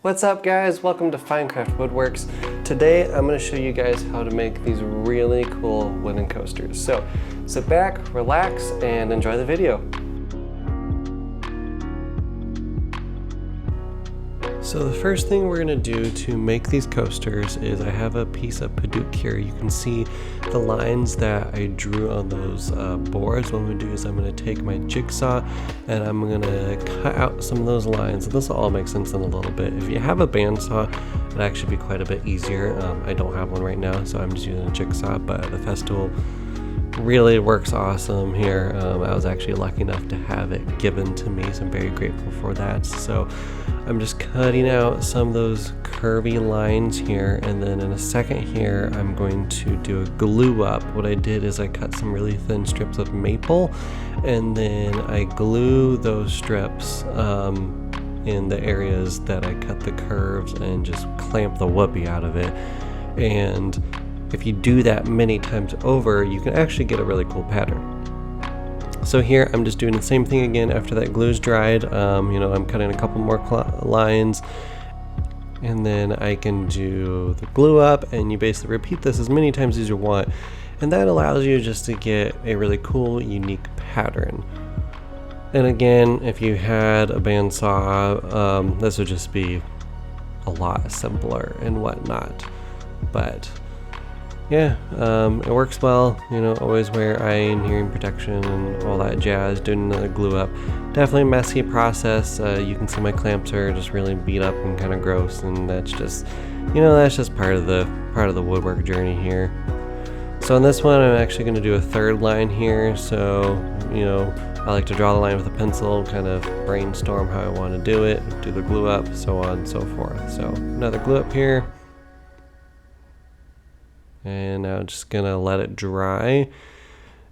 What's up guys, welcome to Finecraft Woodworks. Today I'm going to show you guys how to make these really cool wooden coasters. So sit back, relax, and enjoy the video. So the first thing we're going to do to make these coasters is I have a piece of Paduk here. You can see the lines that I drew on those boards. What I'm going to do is I'm going to take my jigsaw and I'm going to cut out some of those lines. This will all make sense in a little bit. If you have a bandsaw, it'd actually be quite a bit easier. I don't have one right now, so I'm just using a jigsaw, but the Festool really works awesome here. I was actually lucky enough to have it given to me, so I'm very grateful for that. So I'm just cutting out some of those curvy lines here, and then in a second here I'm going to do a glue up. What I did is I cut some really thin strips of maple, and then I glue those strips in the areas that I cut the curves and just clamp the whoopee out of it. And if you do that many times over, you can actually get a really cool pattern. So here I'm just doing the same thing again after that glue's dried. I'm cutting a couple more lines, and then I can do the glue up, and you basically repeat this as many times as you want, and that allows you just to get a really cool, unique pattern. And again, if you had a bandsaw, this would just be a lot simpler and whatnot. But yeah, it works well. Always wear eye and hearing protection and all that jazz. Doing another glue up, definitely a messy process. You can see my clamps are just really beat up and kind of gross, and that's just part of the woodwork journey here. So on this one, I'm actually going to do a third line here. So I like to draw the line with a pencil, kind of brainstorm how I want to do it, do the glue up, so on and so forth. So another glue up here. And now I'm just gonna let it dry.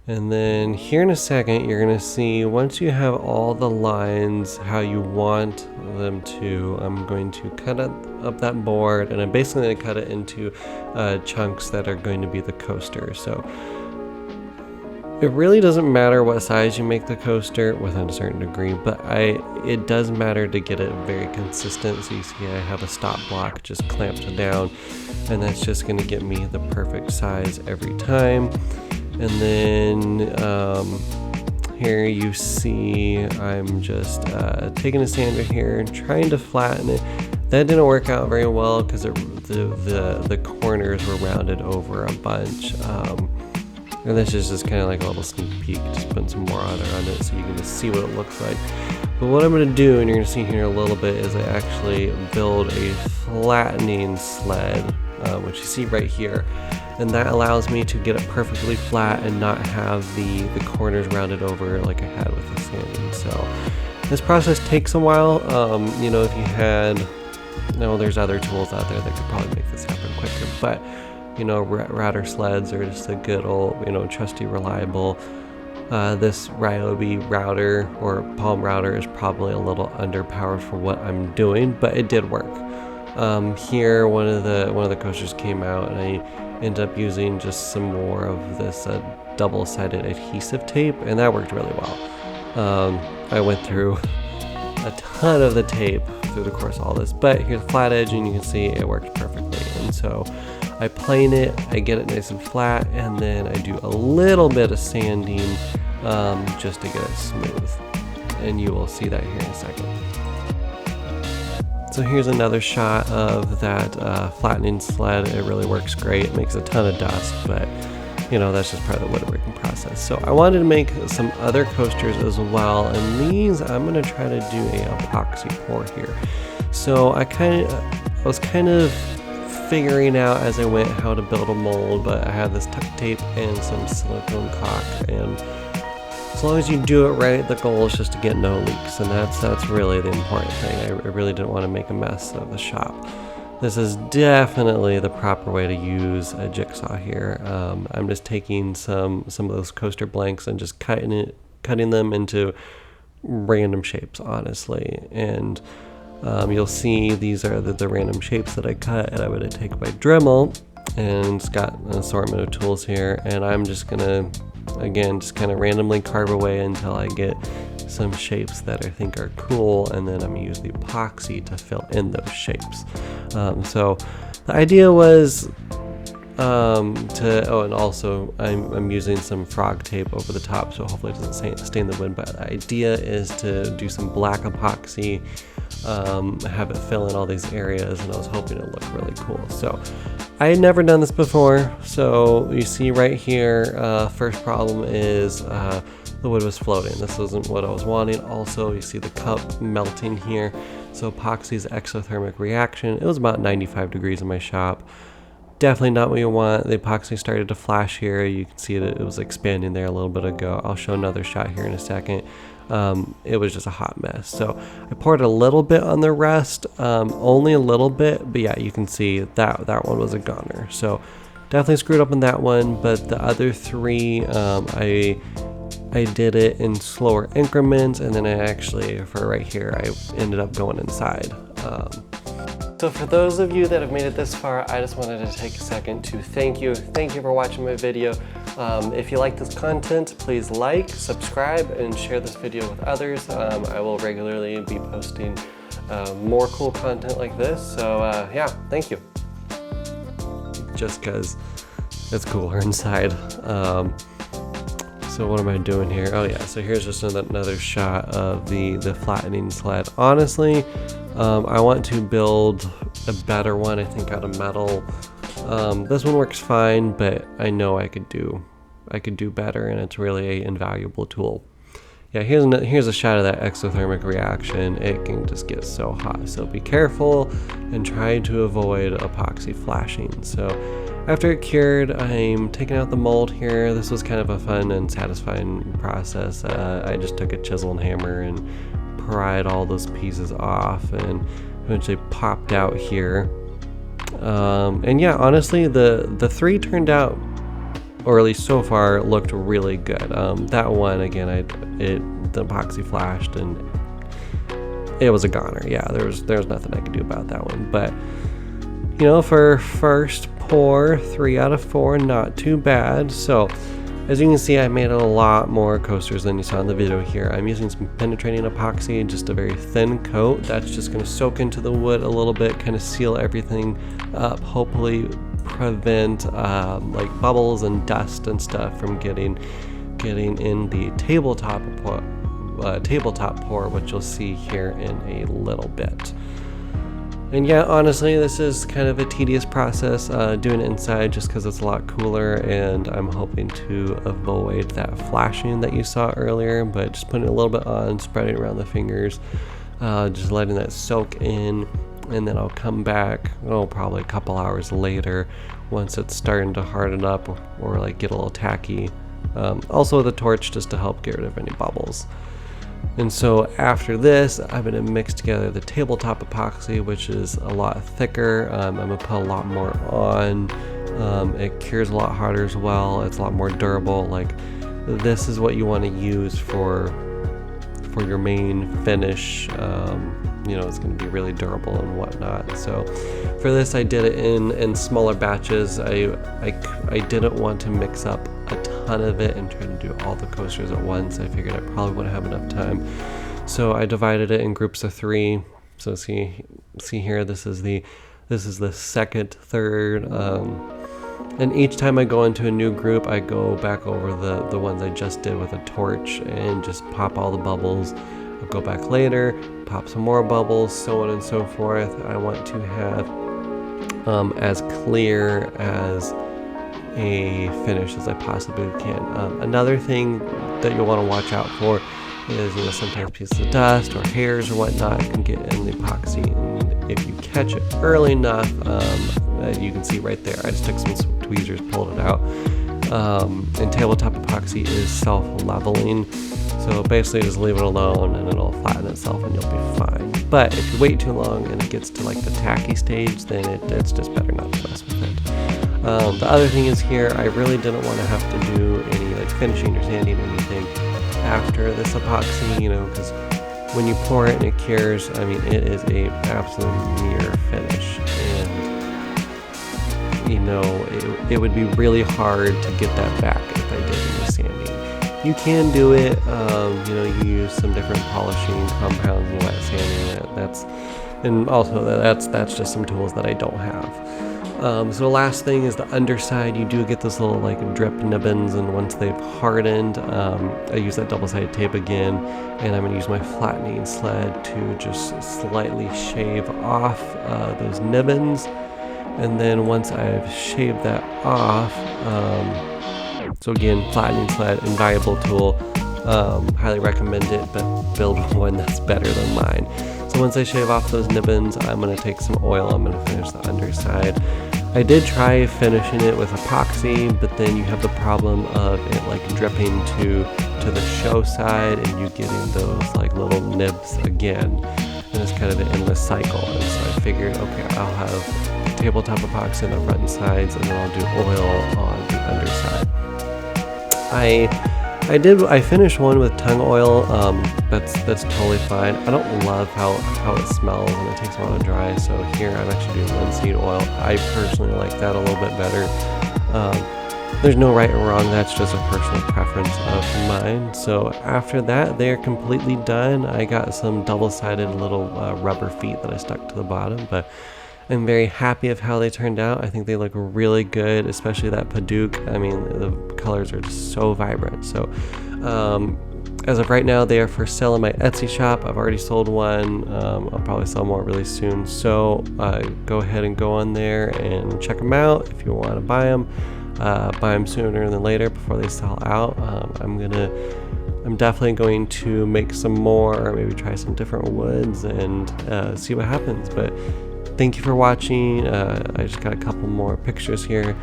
And then here in a second, you're gonna see once you have all the lines how you want them to, I'm going to cut up that board, and I'm basically gonna cut it into chunks that are going to be the coaster. So it really doesn't matter what size you make the coaster within a certain degree, but it does matter to get it very consistent. So you see I have a stop block just clamped down, and that's just going to get me the perfect size every time. And then here you see I'm just taking a sander here and trying to flatten it. That didn't work out very well because the corners were rounded over a bunch. And this is just kind of like a little sneak peek, just putting some more water on it so you can just see what it looks like. But what I'm going to do, and you're going to see here in a little bit, is I actually build a flattening sled, which you see right here. And that allows me to get it perfectly flat and not have the corners rounded over like I had with the sanding. So this process takes a while. If you had, there's other tools out there that could probably make this happen quicker, but router sleds are just a good old, trusty, reliable. This Ryobi router or palm router is probably a little underpowered for what I'm doing, but it did work. Here, one of the coasters came out, and I ended up using just some more of this double-sided adhesive tape, and that worked really well. I went through a ton of the tape through the course of all this, but here's the flat edge, and you can see it worked perfectly. And so I plane it, I get it nice and flat, and then I do a little bit of sanding just to get it smooth. And you will see that here in a second. So here's another shot of that flattening sled. It really works great. It makes a ton of dust, but that's just part of the woodworking process. So I wanted to make some other coasters as well, and these I'm going to try to do a epoxy pour here. So I was kind of figuring out as I went how to build a mold, but I had this tuck tape and some silicone caulk, and as long as you do it right, the goal is just to get no leaks, and that's really the important thing. I really didn't want to make a mess of the shop. This is definitely the proper way to use a jigsaw here. I'm just taking some of those coaster blanks and just cutting them into random shapes, honestly. And you'll see these are the random shapes that I cut, and I'm going to take my Dremel, and it's got an assortment of tools here, and I'm just gonna again just kind of randomly carve away until I get some shapes that I think are cool, and then I'm gonna use the epoxy to fill in those shapes. So the idea was and also I'm using some frog tape over the top, so hopefully it doesn't stain the wood, but the idea is to do some black epoxy, have it fill in all these areas, and I was hoping it looked really cool. So I had never done this before, so you see right here, first problem is the wood was floating. This wasn't what I was wanting. Also, you see the cup melting here. So epoxy's exothermic reaction, it was about 95 degrees in my shop. Definitely not what you want. The epoxy started to flash here. You can see that it was expanding there a little bit ago. I'll show another shot here in a second. It was just a hot mess. So I poured a little bit on the rest, only a little bit, but yeah, you can see that one was a goner. So definitely screwed up on that one, but the other three, I did it in slower increments, and then I actually, for right here, I ended up going inside. So for those of you that have made it this far, I just wanted to take a second to thank you. Thank you for watching my video. If you like this content, please like, subscribe, and share this video with others. I will regularly be posting more cool content like this. So yeah, thank you. Just because it's cooler inside. So what am I doing here? Oh yeah, so here's just another shot of the flattening sled. Honestly, I want to build a better one, I think out of metal. This one works fine, but I know I could do better, and it's really an invaluable tool. Yeah, here's a shot of that exothermic reaction. It can just get so hot, so be careful and try to avoid epoxy flashing. So after it cured, I'm taking out the mold here. This was kind of a fun and satisfying process. I just took a chisel and hammer and pried all those pieces off and eventually popped out here. And yeah, honestly, the three turned out, or at least so far, looked really good. That one, again, the epoxy flashed and it was a goner. Yeah, there was nothing I could do about that one. But you know, for first pour, 3 out of 4, not too bad. So as you can see, I made a lot more coasters than you saw in the video here. I'm using some penetrating epoxy, just a very thin coat. That's just going to soak into the wood a little bit, kind of seal everything up, hopefully prevent like bubbles and dust and stuff from getting in the tabletop pour, which you'll see here in a little bit. And yeah, honestly, this is kind of a tedious process doing it inside, just because it's a lot cooler, and I'm hoping to avoid that flashing that you saw earlier. But just putting a little bit on, spreading around the fingers, just letting that soak in, and then I'll come back, probably a couple hours later once it's starting to harden up or like get a little tacky. Also with a torch, just to help get rid of any bubbles. And so after this, I'm going to mix together the tabletop epoxy, which is a lot thicker. I'm going to put a lot more on. It cures a lot harder as well. It's a lot more durable. Like, this is what you want to use for your main finish. You know, it's going to be really durable and whatnot. So for this, I did it in smaller batches. I didn't want to mix up a ton of it and try to do all the coasters at once. I figured I probably wouldn't have enough time, so I divided it in groups of 3. So see here, this is the second, third, and each time I go into a new group, I go back over the ones I just did with a torch and just pop all the bubbles. I'll go back later, pop some more bubbles, so on and so forth. I want to have as clear as a finish as I possibly can. Another thing that you'll want to watch out for is, you know, sometimes pieces of dust or hairs or whatnot can get in the epoxy, and if you catch it early enough, you can see right there, I just took some tweezers, pulled it out. And tabletop epoxy is self-leveling, so basically just leave it alone and it'll flatten itself and you'll be fine. But if you wait too long and it gets to like the tacky stage, then it's just better not to mess with it. The other thing is here, I really didn't want to have to do any like finishing or sanding or anything after this epoxy, you know, because when you pour it and it cures, I mean, it is a absolute mirror finish, and you know, it would be really hard to get that back if I did any sanding. You can do it, You know, you use some different polishing compounds and wet sanding. And also that's just some tools that I don't have. So the last thing is the underside. You do get this little like drip nibbins, and once they've hardened, I use that double-sided tape again, and I'm going to use my flattening sled to just slightly shave off those nibbins. And then once I've shaved that off, so again, flattening sled, invaluable tool, highly recommend it, but build one that's better than mine. So once I shave off those nibbins, I'm going to take some oil, I'm going to finish the underside. I did try finishing it with epoxy, but then you have the problem of it like dripping to the show side and you getting those like little nibs again. And it's kind of an endless cycle. And so I figured, okay, I'll have tabletop epoxy on the front and sides, and then I'll do oil on the underside. I finished one with tung oil. That's totally fine. I don't love how it smells and it takes a while to dry. So here I'm actually doing linseed oil. I personally like that a little bit better. There's no right or wrong. That's just a personal preference of mine. So after that, they're completely done. I got some double-sided little rubber feet that I stuck to the bottom, but I'm very happy of how they turned out. I think they look really good, especially that Paduke. I mean, the colors are just so vibrant. So as of right now, they are for sale in my Etsy shop. I've already sold one. I'll probably sell more really soon. So go ahead and go on there and check them out if you want to buy them. Buy them sooner than later before they sell out. I'm definitely going to make some more, or maybe try some different woods and see what happens. But thank you for watching. I just got a couple more pictures here.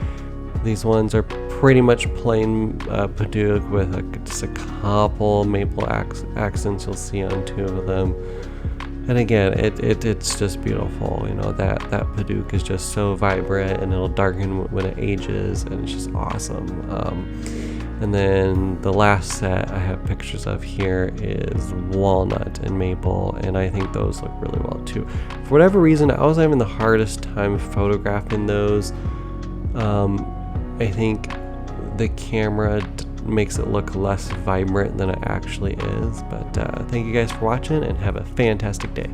These ones are pretty much plain Paduke with just a couple maple accents you'll see on two of them. And again, it's just beautiful. You know, that Paduke is just so vibrant, and it'll darken when it ages, and it's just awesome. And then the last set I have pictures of here is walnut and maple, and I think those look really well too. For whatever reason, I was having the hardest time photographing those. I think the camera makes it look less vibrant than it actually is. But thank you guys for watching, and have a fantastic day.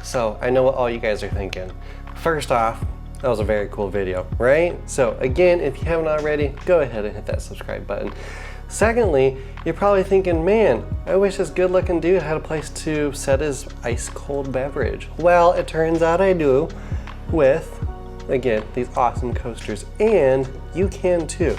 So I know what all you guys are thinking. First off, that was a very cool video, right? So again, if you haven't already, go ahead and hit that subscribe button. Secondly, you're probably thinking, man, I wish this good looking dude had a place to set his ice cold beverage. Well, it turns out I do, with, again, these awesome coasters, and you can too.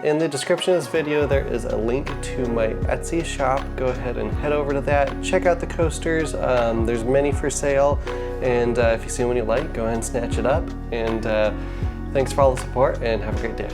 In the description of this video, there is a link to my Etsy shop. Go ahead and head over to that. Check out the coasters. There's many for sale, and if you see one you like, go ahead and snatch it up. And thanks for all the support, and have a great day.